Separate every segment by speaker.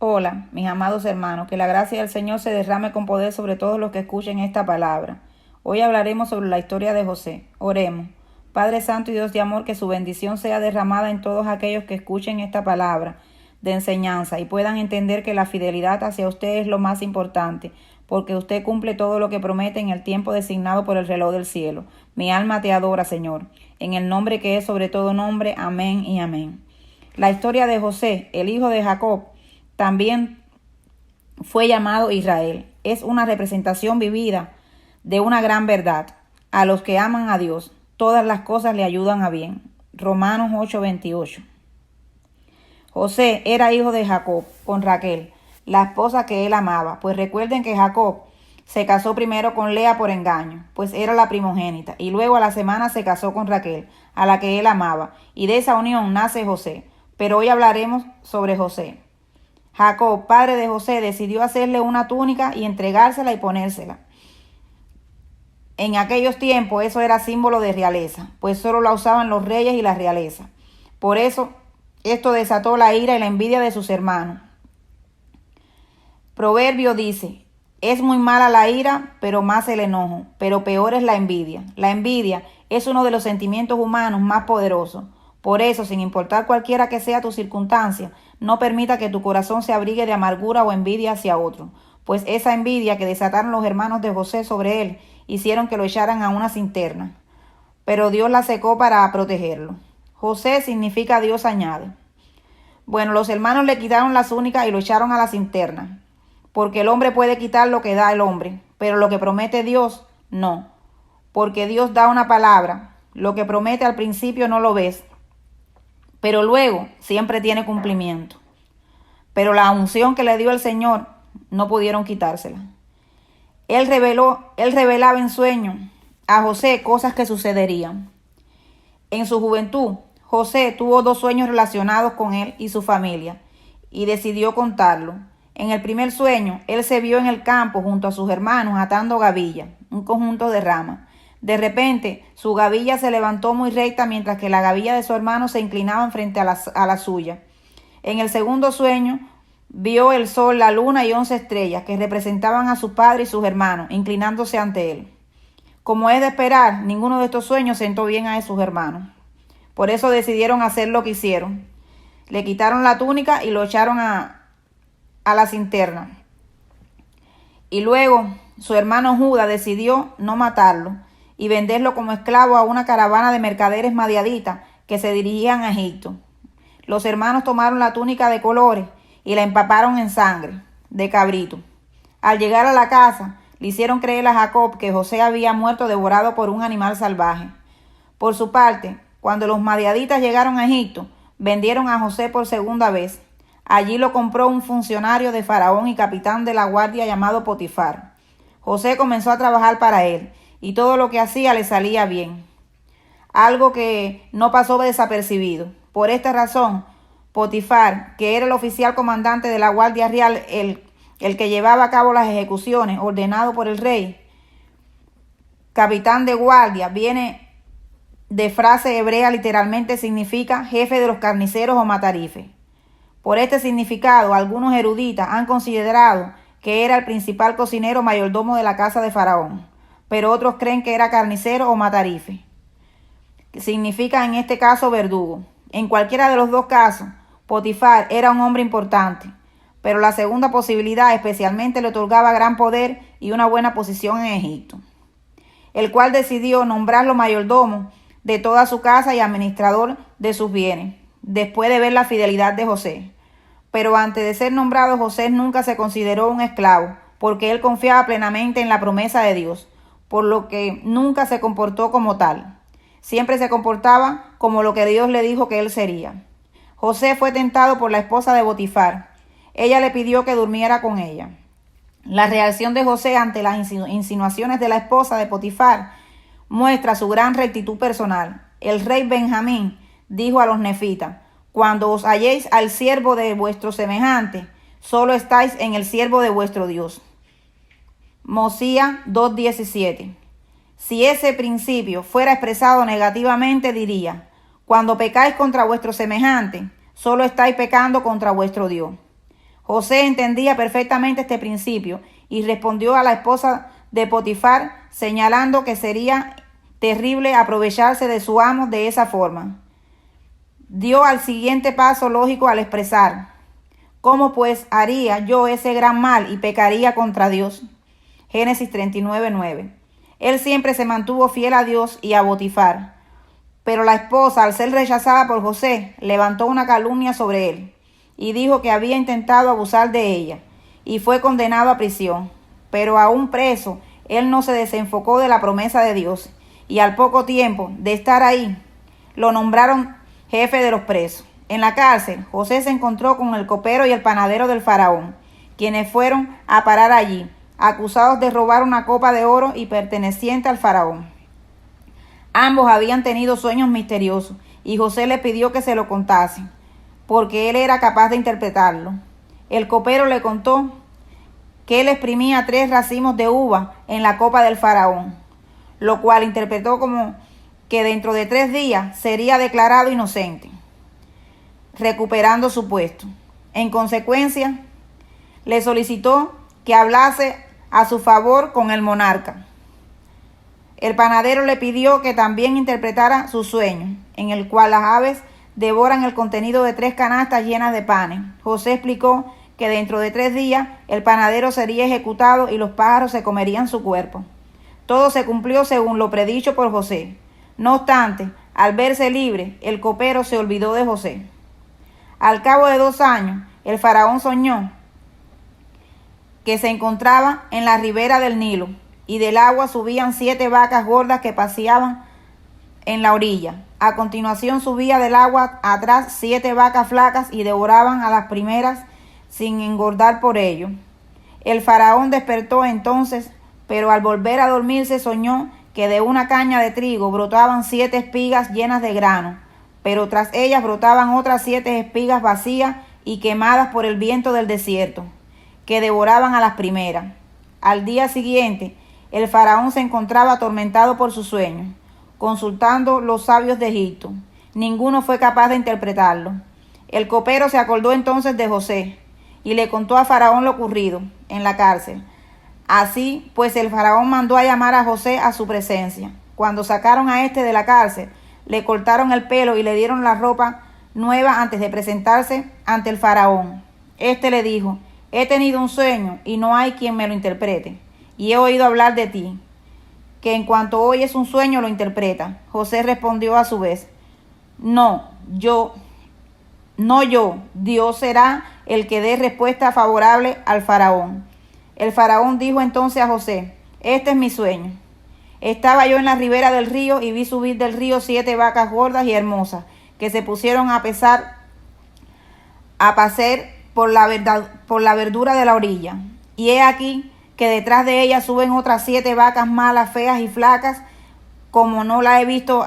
Speaker 1: Hola, mis amados hermanos, que la gracia del Señor se derrame con poder sobre todos los que escuchen esta palabra. Hoy hablaremos sobre la historia de José. Oremos. Padre Santo y Dios de amor, que su bendición sea derramada en todos aquellos que escuchen esta palabra de enseñanza y puedan entender que la fidelidad hacia usted es lo más importante, porque usted cumple todo lo que promete en el tiempo designado por el reloj del cielo. Mi alma te adora, Señor, en el nombre que es sobre todo nombre. Amén y amén. La historia de José, el hijo de Jacob, también fue llamado Israel. Es una representación vivida de una gran verdad. A los que aman a Dios, todas las cosas le ayudan a bien. Romanos 8:28. José era hijo de Jacob con Raquel, la esposa que él amaba. Pues recuerden que Jacob se casó primero con Lea por engaño, pues era la primogénita, y luego a la semana se casó con Raquel, a la que él amaba, y de esa unión nace José. Pero hoy hablaremos sobre José. Jacob, padre de José, decidió hacerle una túnica y entregársela y ponérsela. En aquellos tiempos eso era símbolo de realeza, pues solo la usaban los reyes y la realeza. Por eso esto desató la ira y la envidia de sus hermanos. Proverbio dice: es muy mala la ira, pero más el enojo, pero peor es la envidia. La envidia es uno de los sentimientos humanos más poderosos. Por eso, sin importar cualquiera que sea tu circunstancia, no permita que tu corazón se abrigue de amargura o envidia hacia otro, pues esa envidia que desataron los hermanos de José sobre él hicieron que lo echaran a una cisterna. Pero Dios la secó para protegerlo. José significa Dios añade. Bueno, los hermanos le quitaron las únicas y lo echaron a la cisterna, porque el hombre puede quitar lo que da el hombre, pero lo que promete Dios, no, porque Dios da una palabra. Lo que promete al principio no lo ves, pero luego siempre tiene cumplimiento. Pero la unción que le dio el Señor no pudieron quitársela. Él revelaba en sueño a José cosas que sucederían. En su juventud, José tuvo 2 sueños relacionados con él y su familia, y decidió contarlo. En el primer sueño, él se vio en el campo junto a sus hermanos atando gavilla, un conjunto de ramas. De repente, su gavilla se levantó muy recta mientras que la gavilla de su hermano se inclinaba frente a la suya. En el segundo sueño, vio el sol, la luna y 11 estrellas que representaban a su padre y sus hermanos, inclinándose ante él. Como es de esperar, ninguno de estos sueños sentó bien a sus hermanos. Por eso decidieron hacer lo que hicieron. Le quitaron la túnica y lo echaron a la cisterna. Y luego su hermano Judá decidió no matarlo y venderlo como esclavo a una caravana de mercaderes madianitas que se dirigían a Egipto. Los hermanos tomaron la túnica de colores y la empaparon en sangre de cabrito. Al llegar a la casa, le hicieron creer a Jacob que José había muerto devorado por un animal salvaje. Por su parte, cuando los madianitas llegaron a Egipto, vendieron a José por segunda vez. Allí lo compró un funcionario de Faraón y capitán de la guardia llamado Potifar. José comenzó a trabajar para él y todo lo que hacía le salía bien, algo que no pasó desapercibido. Por esta razón, Potifar, que era el oficial comandante de la guardia real, el que llevaba a cabo las ejecuciones ordenado por el rey, capitán de guardia, viene de frase hebrea, literalmente significa jefe de los carniceros o matarife. Por este significado, algunos eruditas han considerado que era el principal cocinero mayordomo de la casa de Faraón, pero otros creen que era carnicero o matarife, que significa en este caso verdugo. En cualquiera de los 2 casos, Potifar era un hombre importante, pero la segunda posibilidad especialmente le otorgaba gran poder y una buena posición en Egipto, el cual decidió nombrarlo mayordomo de toda su casa y administrador de sus bienes, después de ver la fidelidad de José. Pero antes de ser nombrado, José nunca se consideró un esclavo, porque él confiaba plenamente en la promesa de Dios, por lo que nunca se comportó como tal. Siempre se comportaba como lo que Dios le dijo que él sería. José fue tentado por la esposa de Potifar. Ella le pidió que durmiera con ella. La reacción de José ante las insinuaciones de la esposa de Potifar muestra su gran rectitud personal. El rey Benjamín dijo a los nefitas: cuando os halléis al siervo de vuestro semejante, solo estáis en el siervo de vuestro Dios. Mosías 2:17. Si ese principio fuera expresado negativamente, diría: cuando pecáis contra vuestro semejante, solo estáis pecando contra vuestro Dios. José entendía perfectamente este principio y respondió a la esposa de Potifar, señalando que sería terrible aprovecharse de su amo de esa forma. Dio al siguiente paso lógico al expresar: ¿cómo pues haría yo ese gran mal y pecaría contra Dios? Génesis 39:9. Él siempre se mantuvo fiel a Dios y a Potifar, pero la esposa, al ser rechazada por José, levantó una calumnia sobre él y dijo que había intentado abusar de ella, y fue condenado a prisión. Pero aún preso, él no se desenfocó de la promesa de Dios, y al poco tiempo de estar ahí, lo nombraron jefe de los presos. En la cárcel, José se encontró con el copero y el panadero del faraón, quienes fueron a parar allí, acusados de robar una copa de oro y perteneciente al faraón. Ambos habían tenido sueños misteriosos, y José le pidió que se lo contase, porque él era capaz de interpretarlo. El copero le contó que él exprimía 3 racimos de uva en la copa del faraón, lo cual interpretó como que dentro de 3 días sería declarado inocente, recuperando su puesto. En consecuencia, le solicitó que hablase a su favor con el monarca. El panadero le pidió que también interpretara su sueño, en el cual las aves devoran el contenido de 3 canastas llenas de panes. José explicó que dentro de 3 días el panadero sería ejecutado y los pájaros se comerían su cuerpo. Todo se cumplió según lo predicho por José. No obstante, al verse libre, el copero se olvidó de José. Al cabo de 2 años, el faraón soñó que se encontraba en la ribera del Nilo, y del agua subían 7 vacas gordas que paseaban en la orilla. A continuación subía del agua atrás 7 vacas flacas y devoraban a las primeras sin engordar por ello. El faraón despertó entonces, pero al volver a dormirse soñó que de una caña de trigo brotaban 7 espigas llenas de grano, pero tras ellas brotaban otras 7 espigas vacías y quemadas por el viento del desierto, que devoraban a las primeras. Al día siguiente, el faraón se encontraba atormentado por su sueño, consultando los sabios de Egipto. Ninguno fue capaz de interpretarlo. El copero se acordó entonces de José y le contó a Faraón lo ocurrido en la cárcel. Así pues, el faraón mandó a llamar a José a su presencia. Cuando sacaron a este de la cárcel, le cortaron el pelo y le dieron la ropa nueva antes de presentarse ante el faraón. Este le dijo: he tenido un sueño y no hay quien me lo interprete, y he oído hablar de ti, que en cuanto oyes un sueño lo interpreta. José respondió a su vez: no yo, Dios será el que dé respuesta favorable al faraón. El faraón dijo entonces a José: este es mi sueño. Estaba yo en la ribera del río y vi subir del río 7 vacas gordas y hermosas, que se pusieron a pacer por la verdura de la orilla. Y he aquí que detrás de ellas suben otras 7 vacas malas, feas y flacas, como no la he visto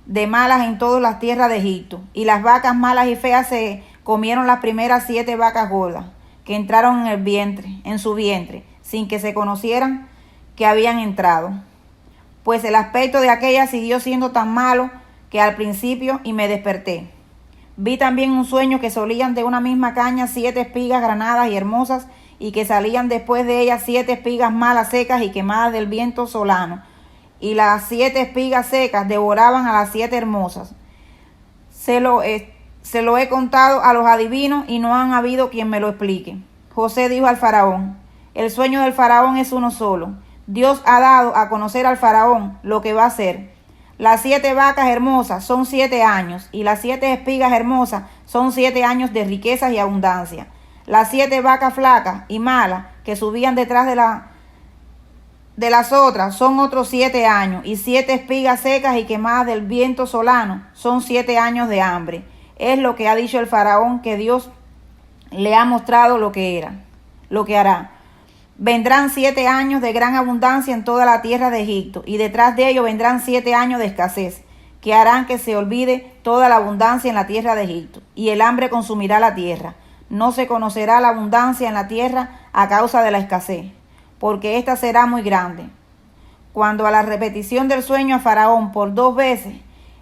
Speaker 1: de malas en todas las tierras de Egipto. Y las vacas malas y feas se comieron las primeras 7 vacas gordas, que entraron en su vientre, sin que se conocieran que habían entrado. Pues el aspecto de aquella siguió siendo tan malo que al principio, y me desperté. Vi también un sueño que solían de una misma caña 7 espigas granadas y hermosas, y que salían después de ellas 7 espigas malas, secas y quemadas del viento solano, y las 7 espigas secas devoraban a las 7 hermosas. Se lo he contado a los adivinos y no han habido quien me lo explique. José dijo al faraón: el sueño del faraón es uno solo. Dios ha dado a conocer al faraón lo que va a hacer. Las 7 vacas hermosas son 7 años, y las 7 espigas hermosas son 7 años de riquezas y abundancia. Las 7 vacas flacas y malas que subían detrás de las otras son otros 7 años, y 7 espigas secas y quemadas del viento solano son 7 años de hambre. Es lo que ha dicho el faraón, que Dios le ha mostrado lo que hará. Vendrán 7 años de gran abundancia en toda la tierra de Egipto, y detrás de ello vendrán 7 años de escasez, que harán que se olvide toda la abundancia en la tierra de Egipto, y el hambre consumirá la tierra. No se conocerá la abundancia en la tierra a causa de la escasez, porque ésta será muy grande. Cuando a la repetición del sueño a Faraón por 2 veces,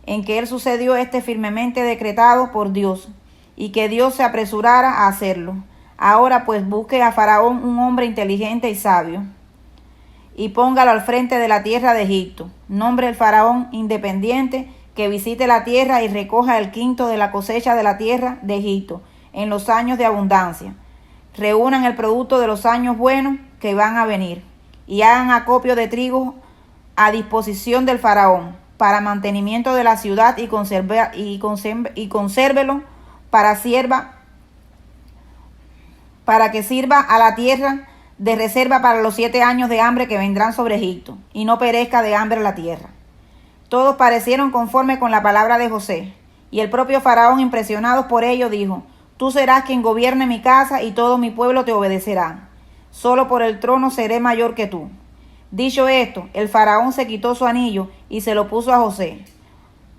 Speaker 1: en que él sucedió firmemente decretado por Dios, y que Dios se apresurara a hacerlo, Ahora pues busque a Faraón un hombre inteligente y sabio, y póngalo al frente de la tierra de Egipto. Nombre el Faraón independiente, que visite la tierra y recoja el quinto de la cosecha de la tierra de Egipto en los años de abundancia. Reúnan el producto de los años buenos que van a venir, y hagan acopio de trigo a disposición del Faraón para mantenimiento de la ciudad, y consérvelo para que sirva a la tierra de reserva para los 7 años de hambre que vendrán sobre Egipto, y no perezca de hambre la tierra. Todos parecieron conforme con la palabra de José, y el propio Faraón, impresionado por ello, dijo: Tú serás quien gobierne mi casa, y todo mi pueblo te obedecerá. Solo por el trono seré mayor que tú. Dicho esto, el Faraón se quitó su anillo y se lo puso a José.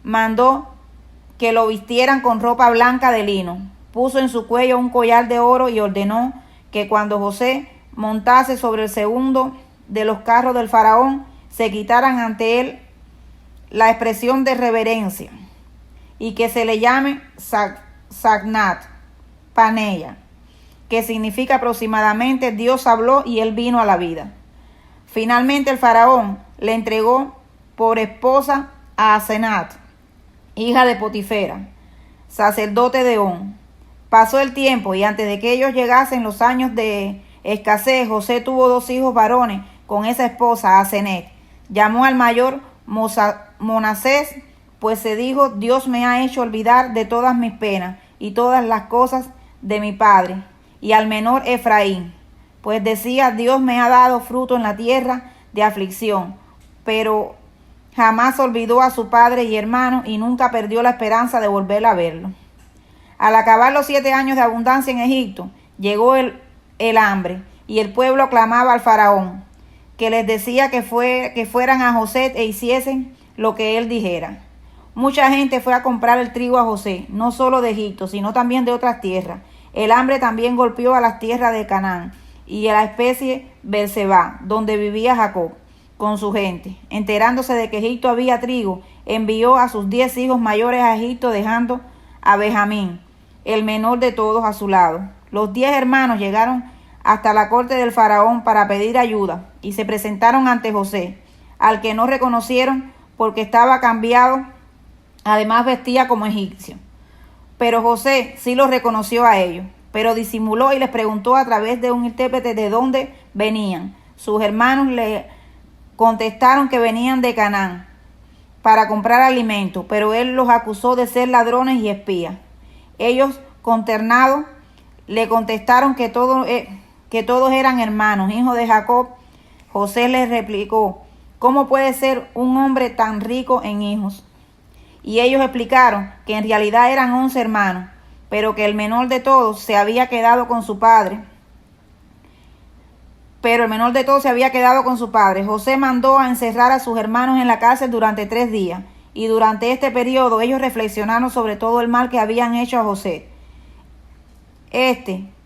Speaker 1: Mandó que lo vistieran con ropa blanca de lino, puso en su cuello un collar de oro y ordenó que cuando José montase sobre el segundo de los carros del Faraón, se quitaran ante él la expresión de reverencia, y que se le llame Sagnat Paneya, que significa aproximadamente Dios habló y él vino a la vida. Finalmente el Faraón le entregó por esposa a Asenat, hija de Potifera, sacerdote de On. Pasó el tiempo, y antes de que ellos llegasen los años de escasez, José tuvo 2 hijos varones con esa esposa, Asenet. Llamó al mayor Monasés, pues se dijo: Dios me ha hecho olvidar de todas mis penas y todas las cosas de mi padre. Y al menor Efraín, pues decía: Dios me ha dado fruto en la tierra de aflicción. Pero jamás olvidó a su padre y hermano, y nunca perdió la esperanza de volver a verlo. Al acabar los 7 años de abundancia en Egipto, llegó el hambre, y el pueblo clamaba al Faraón, que les decía que fueran a José e hiciesen lo que él dijera. Mucha gente fue a comprar el trigo a José, no solo de Egipto, sino también de otras tierras. El hambre también golpeó a las tierras de Canaán y a la especie Beerseba, donde vivía Jacob con su gente. Enterándose de que Egipto había trigo, envió a sus 10 hijos mayores a Egipto, dejando a Benjamín, el menor de todos, a su lado. Los 10 hermanos llegaron hasta la corte del Faraón para pedir ayuda, y se presentaron ante José, al que no reconocieron porque estaba cambiado, además vestía como egipcio. Pero José sí los reconoció a ellos, pero disimuló y les preguntó a través de un intérprete de dónde venían. Sus hermanos le contestaron que venían de Canaán para comprar alimento, pero él los acusó de ser ladrones y espías. Ellos, consternados, le contestaron que todos eran hermanos, hijos de Jacob. José les replicó: ¿Cómo puede ser un hombre tan rico en hijos? Y ellos explicaron que en realidad eran 11 hermanos, pero que el menor de todos se había quedado con su padre. José mandó a encerrar a sus hermanos en la cárcel durante 3 días, y durante este periodo ellos reflexionaron sobre todo el mal que habían hecho a José.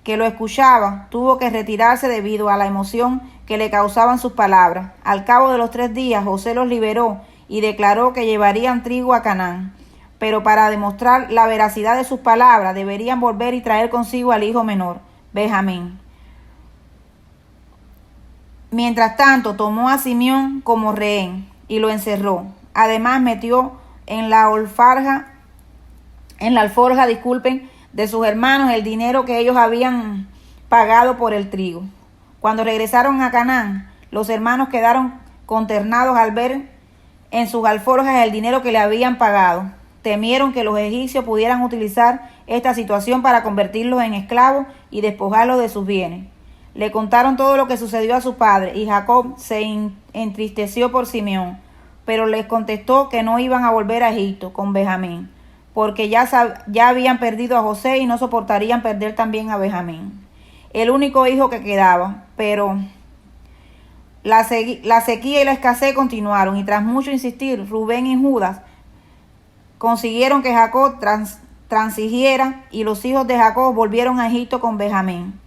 Speaker 1: Que lo escuchaba, tuvo que retirarse debido a la emoción que le causaban sus palabras. Al cabo de los 3 días, José los liberó y declaró que llevarían trigo a Canaán. Pero para demostrar la veracidad de sus palabras, deberían volver y traer consigo al hijo menor, Benjamín. Mientras tanto, tomó a Simeón como rehén y lo encerró. Además, metió en la alforja de sus hermanos el dinero que ellos habían pagado por el trigo. Cuando regresaron a Canaán, los hermanos quedaron consternados al ver en sus alforjas el dinero que le habían pagado. Temieron que los egipcios pudieran utilizar esta situación para convertirlos en esclavos y despojarlos de sus bienes. Le contaron todo lo que sucedió a su padre, y Jacob se entristeció por Simeón, pero les contestó que no iban a volver a Egipto con Benjamín, porque ya habían perdido a José y no soportarían perder también a Benjamín, el único hijo que quedaba. Pero la sequía y la escasez continuaron, y tras mucho insistir, Rubén y Judas consiguieron que Jacob transigiera, y los hijos de Jacob volvieron a Egipto con Benjamín.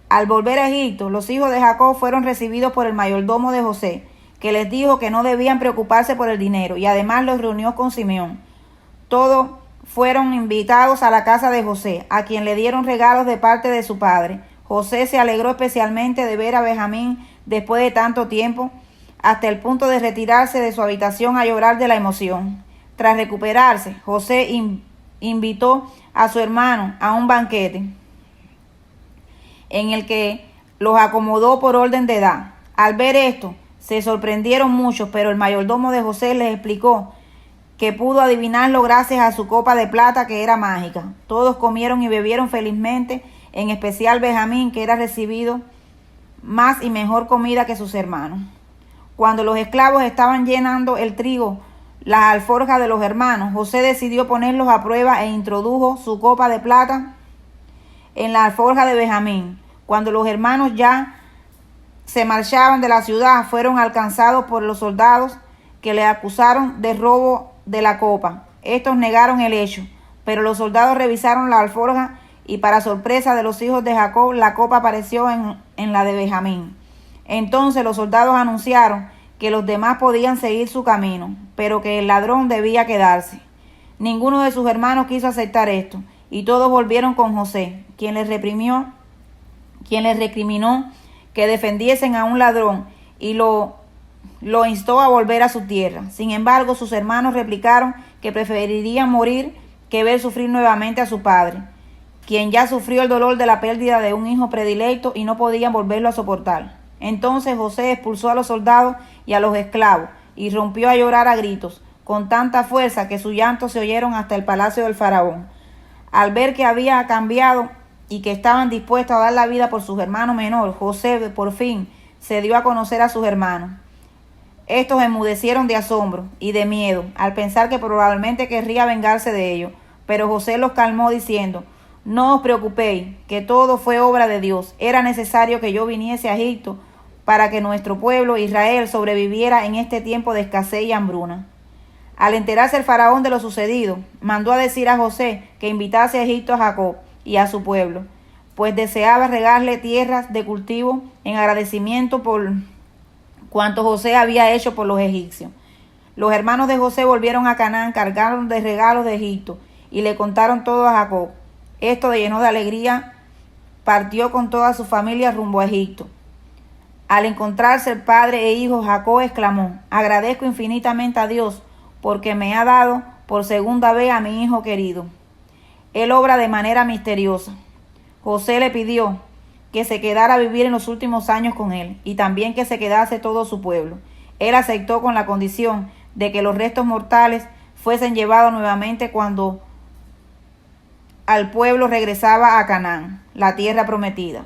Speaker 1: Al volver a Egipto, los hijos de Jacob fueron recibidos por el mayordomo de José, que les dijo que no debían preocuparse por el dinero, y además los reunió con Simeón. Todo fueron invitados a la casa de José, a quien le dieron regalos de parte de su padre. José se alegró especialmente de ver a Benjamín después de tanto tiempo, hasta el punto de retirarse de su habitación a llorar de la emoción. Tras recuperarse, José invitó a su hermano a un banquete en el que los acomodó por orden de edad. Al ver esto, se sorprendieron muchos, pero el mayordomo de José les explicó que pudo adivinarlo gracias a su copa de plata, que era mágica. Todos comieron y bebieron felizmente, en especial Benjamín, que era recibido más y mejor comida que sus hermanos. Cuando los esclavos estaban llenando el trigo, las alforjas de los hermanos, José decidió ponerlos a prueba e introdujo su copa de plata en la alforja de Benjamín. Cuando los hermanos ya se marchaban de la ciudad, fueron alcanzados por los soldados, que le acusaron de robo de la copa. Estos negaron el hecho, pero los soldados revisaron la alforja y, para sorpresa de los hijos de Jacob, la copa apareció en la de Benjamín. Entonces los soldados anunciaron que los demás podían seguir su camino, pero que el ladrón debía quedarse. Ninguno de sus hermanos quiso aceptar esto, y todos volvieron con José, quien les recriminó que defendiesen a un ladrón, y lo instó a volver a su tierra. Sin embargo, sus hermanos replicaron que preferirían morir que ver sufrir nuevamente a su padre, quien ya sufrió el dolor de la pérdida de un hijo predilecto y no podían volverlo a soportar. Entonces José expulsó a los soldados y a los esclavos, y rompió a llorar a gritos, con tanta fuerza que sus llantos se oyeron hasta el palacio del faraón. Al ver que había cambiado y que estaban dispuestos a dar la vida por sus hermanos menores, José por fin se dio a conocer a sus hermanos. Estos enmudecieron de asombro y de miedo al pensar que probablemente querría vengarse de ellos, pero José los calmó diciendo: no os preocupéis, que todo fue obra de Dios. Era necesario que yo viniese a Egipto para que nuestro pueblo Israel sobreviviera en este tiempo de escasez y hambruna. Al enterarse el faraón de lo sucedido, mandó a decir a José que invitase a Egipto a Jacob y a su pueblo, pues deseaba regarle tierras de cultivo en agradecimiento por cuanto José había hecho por los egipcios. Los hermanos de José volvieron a Canaán, cargaron de regalos de Egipto y le contaron todo a Jacob. Esto le llenó de alegría, partió con toda su familia rumbo a Egipto. Al encontrarse el padre e hijo, Jacob exclamó: agradezco infinitamente a Dios porque me ha dado por segunda vez a mi hijo querido. Él obra de manera misteriosa. José le pidió que se quedara a vivir en los últimos años con él, y también que se quedase todo su pueblo. Él aceptó con la condición de que los restos mortales fuesen llevados nuevamente cuando al pueblo regresaba a Canaán, la tierra prometida.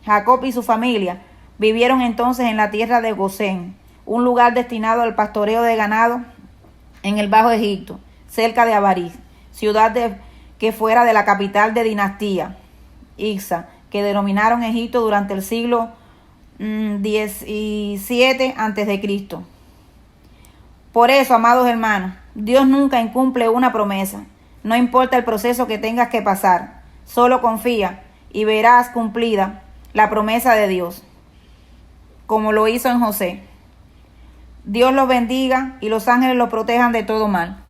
Speaker 1: Jacob y su familia vivieron entonces en la tierra de Gosén, un lugar destinado al pastoreo de ganado en el Bajo Egipto, cerca de Abariz, ciudad que fuera de la capital de dinastía, Ixá, que denominaron Egipto durante el siglo XVII a.C. Por eso, amados hermanos, Dios nunca incumple una promesa. No importa el proceso que tengas que pasar, solo confía y verás cumplida la promesa de Dios, como lo hizo en José. Dios los bendiga y los ángeles los protejan de todo mal.